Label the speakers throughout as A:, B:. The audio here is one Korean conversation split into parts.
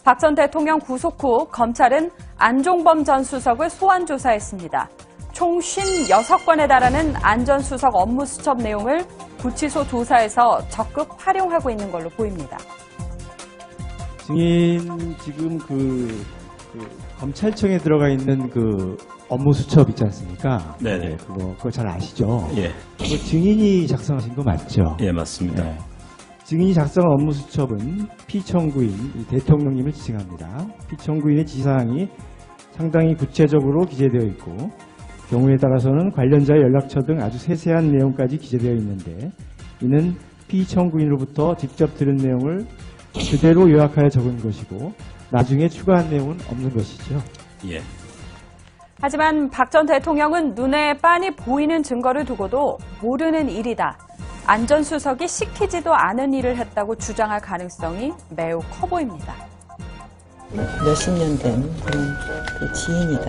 A: 박 전 대통령 구속 후 검찰은 안종범 전 수석을 소환 조사했습니다. 총 56건에 달하는 안 전 수석 업무 수첩 내용을 구치소 조사에서 적극 활용하고 있는 걸로 보입니다.
B: 증인 지금 검찰청에 들어가 있는 업무 수첩 있지 않습니까?
C: 네네.
B: 그거 잘 아시죠?
C: 예.
B: 그거 증인이 작성하신 거 맞죠?
C: 예, 맞습니다.
B: 네. 증인이 작성한 업무 수첩은 피청구인 대통령님을 지칭합니다. 피청구인의 지사항이 상당히 구체적으로 기재되어 있고 경우에 따라서는 관련자의 연락처 등 아주 세세한 내용까지 기재되어 있는데 이는 피청구인으로부터 직접 들은 내용을 그대로 요약하여 적은 것이고 나중에 추가한 내용은 없는 것이죠.
C: 예.
A: 하지만 박 전 대통령은 눈에 빤히 보이는 증거를 두고도 모르는 일이다. 안 전 수석이 시키지도 않은 일을 했다고 주장할 가능성이 매우 커 보입니다.
D: 몇십 년 된 그런 지인이다.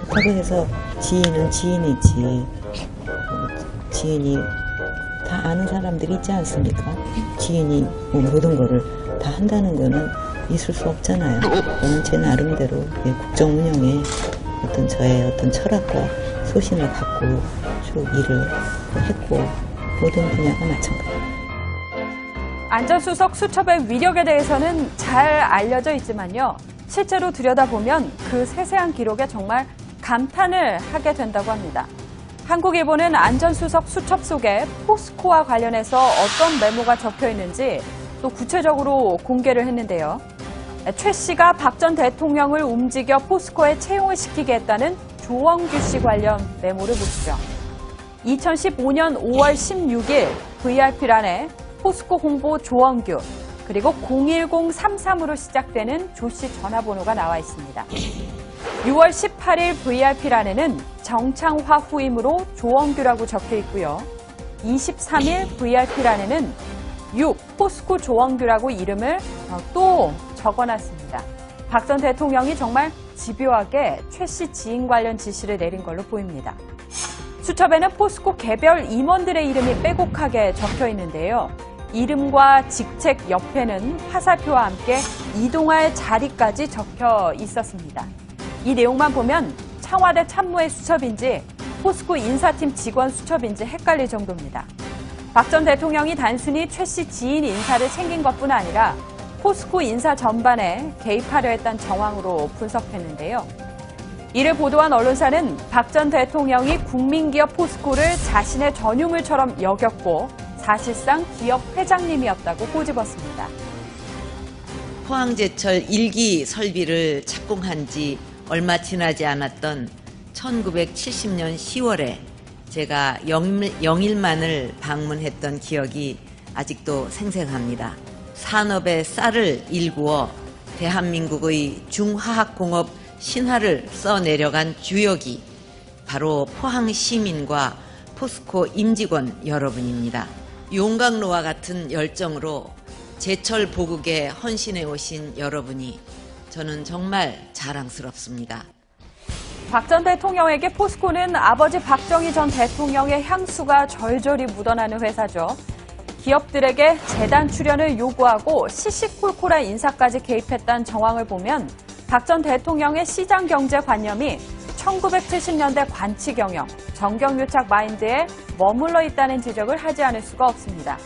D: 그렇다고 해서 지인은 지인이지. 지인이 다 아는 사람들이 있지 않습니까? 지인이 모든 거를 다 한다는 거는 있을 수 없잖아요. 저는 제 나름대로 국정 운영에 저의 철학과 소신을 갖고 쭉 일을 했고 모든 분야가 마찬가지입니다.
A: 안 전 수석 수첩의 위력에 대해서는 잘 알려져 있지만요. 실제로 들여다보면 그 세세한 기록에 정말 감탄을 하게 된다고 합니다. 한국일보는 안 전 수석 수첩 속에 포스코와 관련해서 어떤 메모가 적혀 있는지 또 구체적으로 공개를 했는데요. 최 씨가 박 전 대통령을 움직여 포스코에 채용을 시키게 했다는 조원규 씨 관련 메모를 보시죠. 2015년 5월 16일 VIP란에 포스코 홍보 조원규 그리고 01033으로 시작되는 조 씨 전화번호가 나와 있습니다. 6월 18일 VIP란에는 정창화 후임으로 조원규라고 적혀 있고요. 23일 VIP란에는 6 포스코 조원규라고 이름을 또 적어놨습니다. 박 전 대통령이 정말 집요하게 최 씨 지인 관련 지시를 내린 걸로 보입니다. 수첩에는 포스코 개별 임원들의 이름이 빼곡하게 적혀 있는데요. 이름과 직책 옆에는 화살표와 함께 이동할 자리까지 적혀 있었습니다. 이 내용만 보면 청와대 참모의 수첩인지 포스코 인사팀 직원 수첩인지 헷갈릴 정도입니다. 박 전 대통령이 단순히 최 씨 지인 인사를 챙긴 것뿐 아니라 포스코 인사 전반에 개입하려 했던 정황으로 분석했는데요. 이를 보도한 언론사는 박 전 대통령이 국민기업 포스코를 자신의 전유물처럼 여겼고 사실상 기업 회장님이었다고 꼬집었습니다.
E: 포항제철 1기 설비를 착공한 지 얼마 지나지 않았던 1970년 10월에 제가 영일만을 방문했던 기억이 아직도 생생합니다. 산업의 쌀을 일구어 대한민국의 중화학공업 신화를 써내려간 주역이 바로 포항 시민과 포스코 임직원 여러분입니다. 용광로와 같은 열정으로 제철 보국에 헌신해 오신 여러분이 저는 정말 자랑스럽습니다.
A: 박 전 대통령에게 포스코는 아버지 박정희 전 대통령의 향수가 절절히 묻어나는 회사죠. 기업들에게 재단 출연을 요구하고 시시콜콜한 인사까지 개입했다는 정황을 보면 박 전 대통령의 시장 경제 관념이 1970년대 관치 경영, 정경유착 마인드에 머물러 있다는 지적을 하지 않을 수가 없습니다.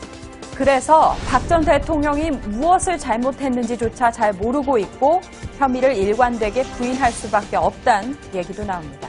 A: 그래서 박 전 대통령이 무엇을 잘못했는지조차 잘 모르고 있고 혐의를 일관되게 부인할 수밖에 없다는 얘기도 나옵니다.